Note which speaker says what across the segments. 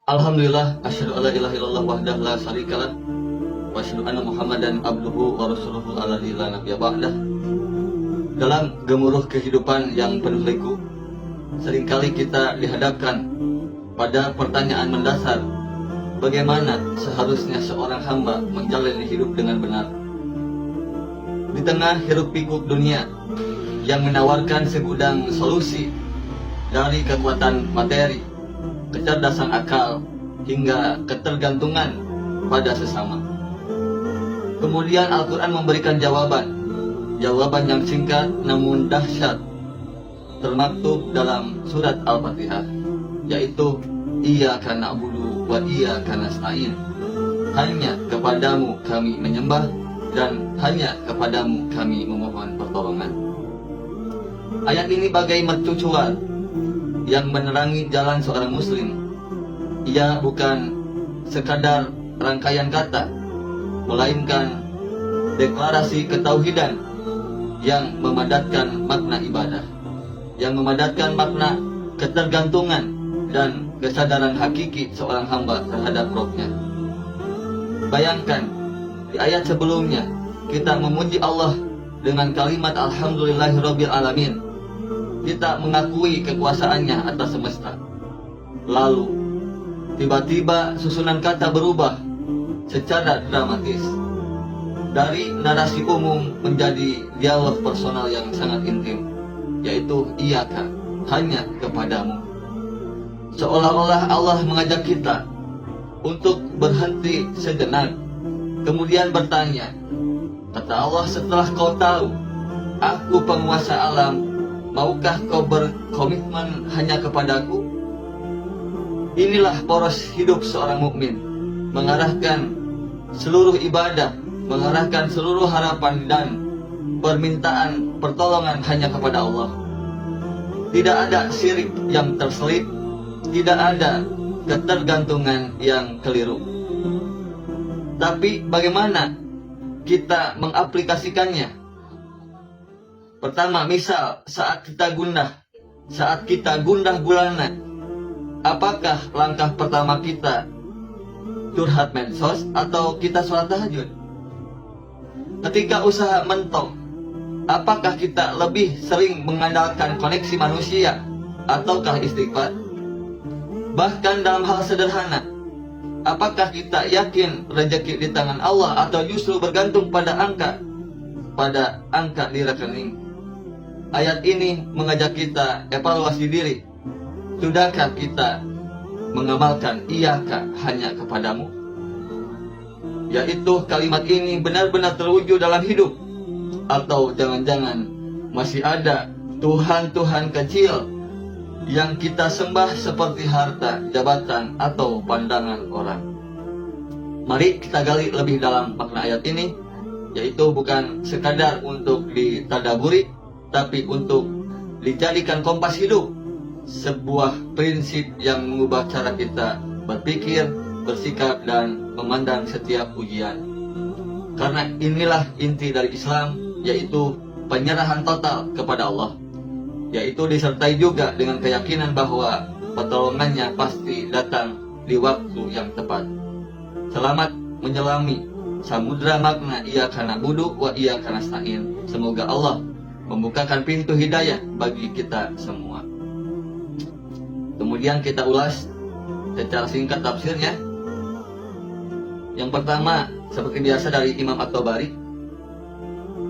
Speaker 1: Alhamdulillah, asyhadu alla ilaha illallah wahdahu la syarikalah wa asyhadu anna Muhammadan abduhu wa rasuluhu alladzi la nabiyya ba'dah. Dalam gemuruh kehidupan yang penuh liku, seringkali kita dihadapkan pada pertanyaan mendasar, bagaimana seharusnya seorang hamba menjalani hidup dengan benar. Di tengah hiruk pikuk dunia yang menawarkan segudang solusi dari kekuatan materi, kecerdasan akal, hingga ketergantungan pada sesama. Kemudian Al-Quran memberikan jawaban yang singkat namun dahsyat, termaktub dalam surat Al-Fatihah, yaitu Iyyaka na'budu wa iyyaka nasta'in. Hanya kepadamu kami menyembah dan hanya kepadamu kami memohon pertolongan. Ayat ini bagai mercusuar yang menerangi jalan seorang muslim. Ia bukan sekadar rangkaian kata, melainkan deklarasi ketauhidan yang memadatkan makna ibadah, yang memadatkan makna ketergantungan dan kesadaran hakiki seorang hamba terhadap Rabb-Nya. Bayangkan, di ayat sebelumnya kita memuji Allah dengan kalimat Alhamdulillahirabbil alamin. Kita mengakui kekuasaannya atas semesta. Lalu tiba-tiba susunan kata berubah secara dramatis, dari narasi umum menjadi dialog personal yang sangat intim, yaitu Iyyaka, hanya kepadamu. Seolah-olah Allah mengajak kita untuk berhenti sejenak, kemudian bertanya, kata Allah, setelah kau tahu aku penguasa alam, maukah kau berkomitmen hanya kepadaku? Inilah poros hidup seorang mukmin, mengarahkan seluruh ibadah, mengarahkan seluruh harapan dan permintaan pertolongan hanya kepada Allah. Tidak ada syirik yang terselip, tidak ada ketergantungan yang keliru. Tapi bagaimana kita mengaplikasikannya? Pertama, misal saat kita gundah gulana, apakah langkah pertama kita curhat medsos atau kita sholat tahajud? Ketika usaha mentok, apakah kita lebih sering mengandalkan koneksi manusia ataukah istighfar? Bahkan dalam hal sederhana, apakah kita yakin rezeki di tangan Allah atau justru bergantung pada angka di rekening? Ayat ini mengajak kita evaluasi diri. Sudahkah kita mengamalkan Iyyaka, hanya kepadamu? Yaitu kalimat ini benar-benar terwujud dalam hidup, atau jangan-jangan masih ada Tuhan-Tuhan kecil yang kita sembah seperti harta, jabatan, atau pandangan orang. Mari kita gali lebih dalam makna ayat ini, yaitu bukan sekadar untuk ditadaburi, tapi untuk dijadikan kompas hidup, sebuah prinsip yang mengubah cara kita berpikir, bersikap, dan memandang setiap ujian. Karena inilah inti dari Islam, yaitu penyerahan total kepada Allah, yaitu disertai juga dengan keyakinan bahwa pertolongannya pasti datang di waktu yang tepat. Selamat menyelami samudra makna Iyyaka na'budu wa iyyaka nasta'in. Semoga Allah membukakan pintu hidayah bagi kita semua. Kemudian kita ulas secara singkat tafsirnya. Yang pertama, seperti biasa dari Imam At-Tabari,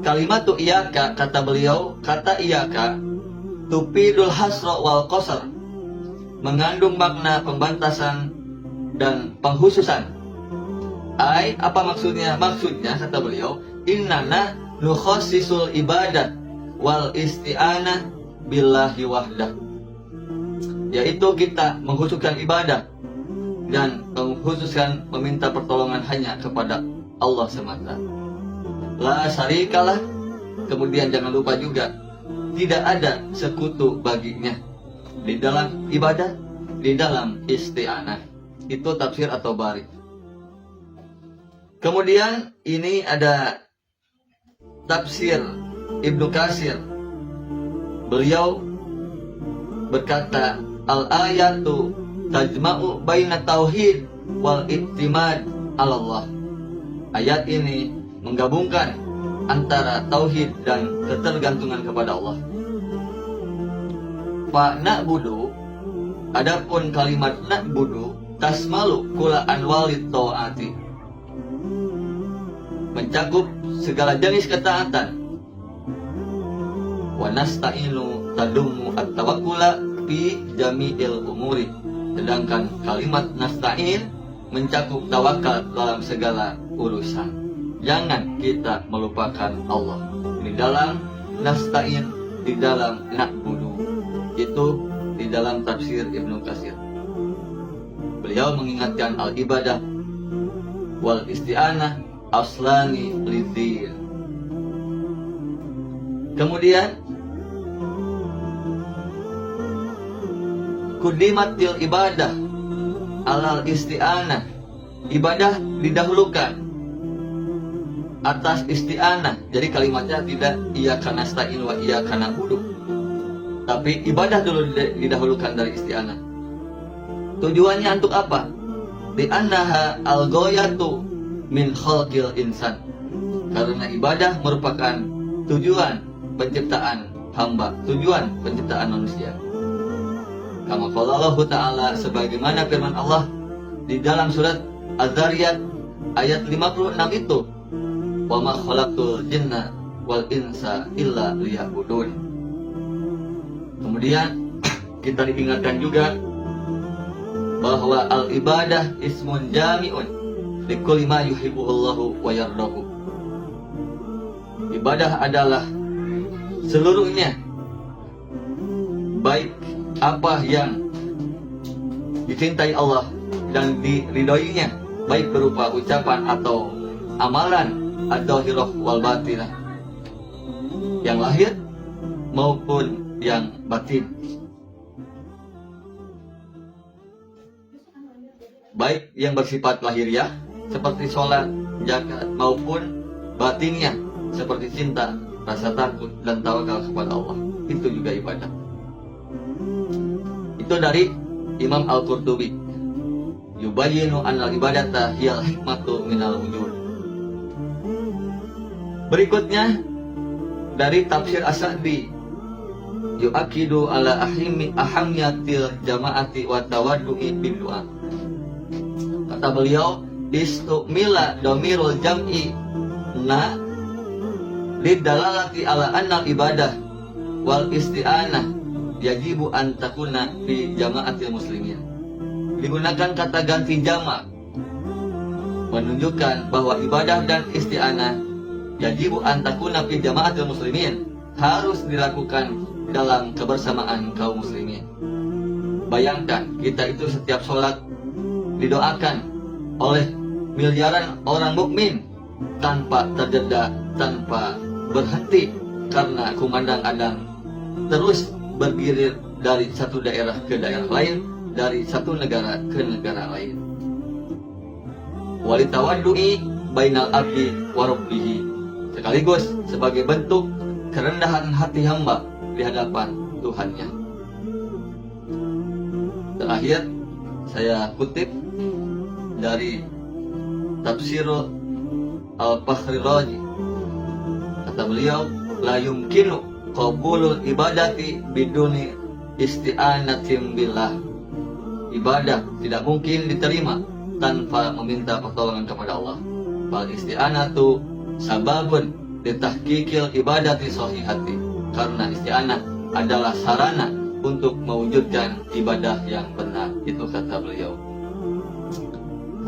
Speaker 1: kalimatu Iyyaka, kata beliau, kata Iyyaka tupidul hasra wal qasar, mengandung makna pembantasan dan penghususan. Apa maksudnya? Maksudnya, kata beliau, innana nukhassisul ibadah wal isti'anah billahi wahdah, yaitu kita mengkhususkan ibadah dan mengkhususkan meminta pertolongan hanya kepada Allah semata. La syarikalah. Kemudian jangan lupa juga, tidak ada sekutu baginya di dalam ibadah, di dalam isti'anah. Itu tafsir At-Tabari. Kemudian ini ada tafsir Ibnu Katsir. Beliau berkata, al-ayatu tajma'u baina tauhid wal i'timad 'ala Allah. Ayat ini menggabungkan antara tauhid dan ketergantungan kepada Allah. Fa na'budu, adapun kalimat na'budu tasmalu kula anwalit ta'ati, mencakup segala jenis ketaatan. Wa nasta'inu tadumu at-tawakkula fi jami'il umuri, sedangkan kalimat nasta'in mencakup tawakal dalam segala urusan. Jangan kita melupakan Allah di dalam nasta'in, di dalam na'budu. Itu di dalam tafsir Ibnu Katsir. Beliau mengingatkan al-ibadah wal isti'anah aslani lidzin. Kemudian kudimatil ibadah alal isti'anah, ibadah didahulukan atas isti'anah. Jadi kalimatnya tidak iyyaka nasta'in wa iyyaka na'budu, tapi ibadah dulu didahulukan dari isti'anah. Tujuannya untuk apa? Di annaha al-ghayatu min khalqil insan, karena ibadah merupakan tujuan penciptaan hamba, tujuan penciptaan manusia. Kama qala Allah Ta'ala, sebagaimana firman Allah di dalam surat Az-Zariyat ayat 56 itu, wa ma khalaqtul jinna wal insa illa liya'budun. Kemudian kita diingatkan juga bahwa al-ibadah ismun jami'un likulli ma yuhibbuhullahu wa yardahu. Ibadah adalah seluruhnya, baik apa yang dicintai Allah dan diridhoinya, baik berupa ucapan atau amalan adh-dhahirah wal batinah, yang lahir maupun yang batin, baik yang bersifat lahiriah seperti sholat, zakat, maupun batinnya seperti cinta, rasa takut, dan tawakal kepada Allah. Itu juga ibadah. Itu dari Imam Al-Qurtubi. Yubayyinu anna al-ibadata hiyal hikmatu minal wujud. Berikutnya dari tafsir As-Sa'di, yu'akidu ala ahammiyatil jama'ati wa tawaddu'i bid-du'a. Kata beliau, istumila domirul jam'i na lidalalati ala anna ibadah wal isti'anah yajibu an takuna fi jama'atil muslimin. Digunakan kata ganti jamak menunjukkan bahwa ibadah dan isti'anah yajibu an takuna fi jama'atil muslimin, harus dilakukan dalam kebersamaan kaum muslimin. Bayangkan, kita itu setiap sholat didoakan oleh miliaran orang mukmin tanpa terjeda, tanpa berhenti, karena kumandang adang terus bergilir dari satu daerah ke daerah lain, dari satu negara ke negara lain. Walitawaddu'i bainal abdi wa rabbihi, sekaligus sebagai bentuk kerendahan hati hamba di hadapan Tuhannya. Terakhir saya kutip dari Tafsir Al-Fakhri Razi. Kata beliau, la yumkinu qabulul ibadati biduni isti'anatin billah. Ibadah tidak mungkin diterima tanpa meminta pertolongan kepada Allah. Bal isti'anatu sababun litahqiqil ibadati sahihati, karena isti'anah adalah sarana untuk mewujudkan ibadah yang benar. Itu kata beliau.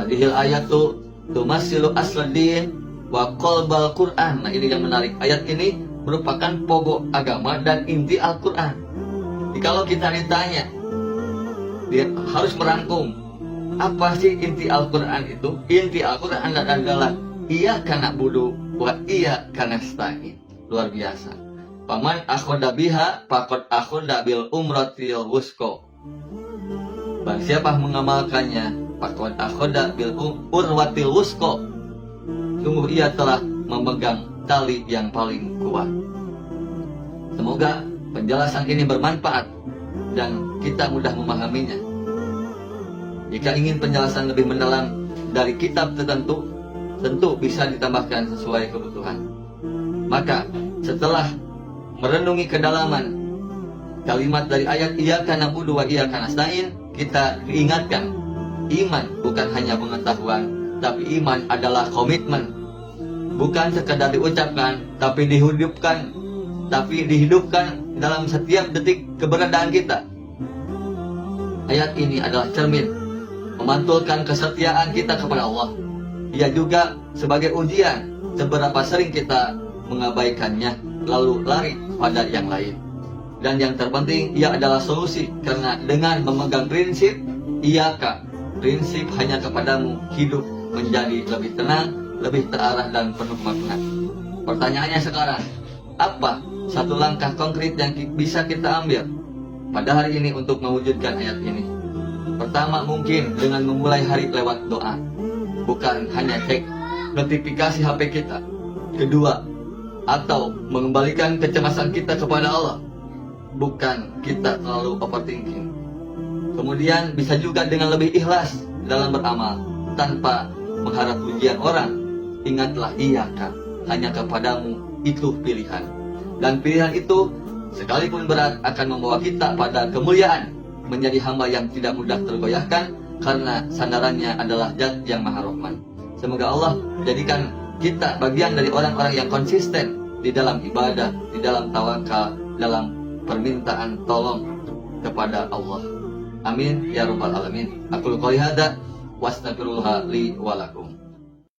Speaker 1: Hadihil ayatu tumasilu asladin wa qalbal Qur'an. Nah, ini yang menarik. Ayat ini merupakan pokok agama dan inti Al-Quran. Jadi kalau kita ditanya, dia harus merangkum apa sih inti Al-Quran itu? Inti Al-Quran adalah iyyaka na'budu wa iyyaka nasta'in. Luar biasa. Paman akhoda biha faqad akhoda bil umratil wusqa. Barang siapa mengamalkannya, faqad akhoda bil urwatil wusqa, sungguh ia telah memegang tali yang paling kuat. Semoga penjelasan ini bermanfaat dan kita mudah memahaminya. Jika ingin penjelasan lebih mendalam dari kitab tertentu, tentu bisa ditambahkan sesuai kebutuhan. Maka setelah merenungi kedalaman kalimat dari ayat Iyyaka na'budu wa iyyaka nasta'in, kita diingatkan iman bukan hanya pengetahuan, tapi iman adalah komitmen. Bukan sekadar diucapkan, tapi dihidupkan dalam setiap detik keberadaan kita. Ayat ini adalah cermin memantulkan kesetiaan kita kepada Allah. Ia juga sebagai ujian seberapa sering kita mengabaikannya lalu lari pada yang lain. Dan yang terpenting, ia adalah solusi, karena dengan memegang prinsip Iyyaka, prinsip hanya kepadamu, hidup menjadi lebih tenang, lebih terarah dan penuh makna. Pertanyaannya sekarang, apa satu langkah konkret yang bisa kita ambil pada hari ini untuk mewujudkan ayat ini? Pertama, mungkin dengan memulai hari lewat doa, bukan hanya cek notifikasi HP kita. Kedua, atau mengembalikan kecemasan kita kepada Allah, bukan kita terlalu overthinking. Kemudian bisa juga dengan lebih ikhlas dalam beramal, tanpa mengharap pujian orang. Ingatlah Iyyaka, hanya kepadamu itu pilihan. Dan pilihan itu sekalipun berat akan membawa kita pada kemuliaan, menjadi hamba yang tidak mudah tergoyahkan, karena sandarannya adalah Zat yang Maha Rahman. Semoga Allah jadikan kita bagian dari orang-orang yang konsisten di dalam ibadah, di dalam tawakal, dalam permintaan tolong kepada Allah. Amin ya rabbal alamin. Aku qouli hadza wa astaghfirullah li wa lakum.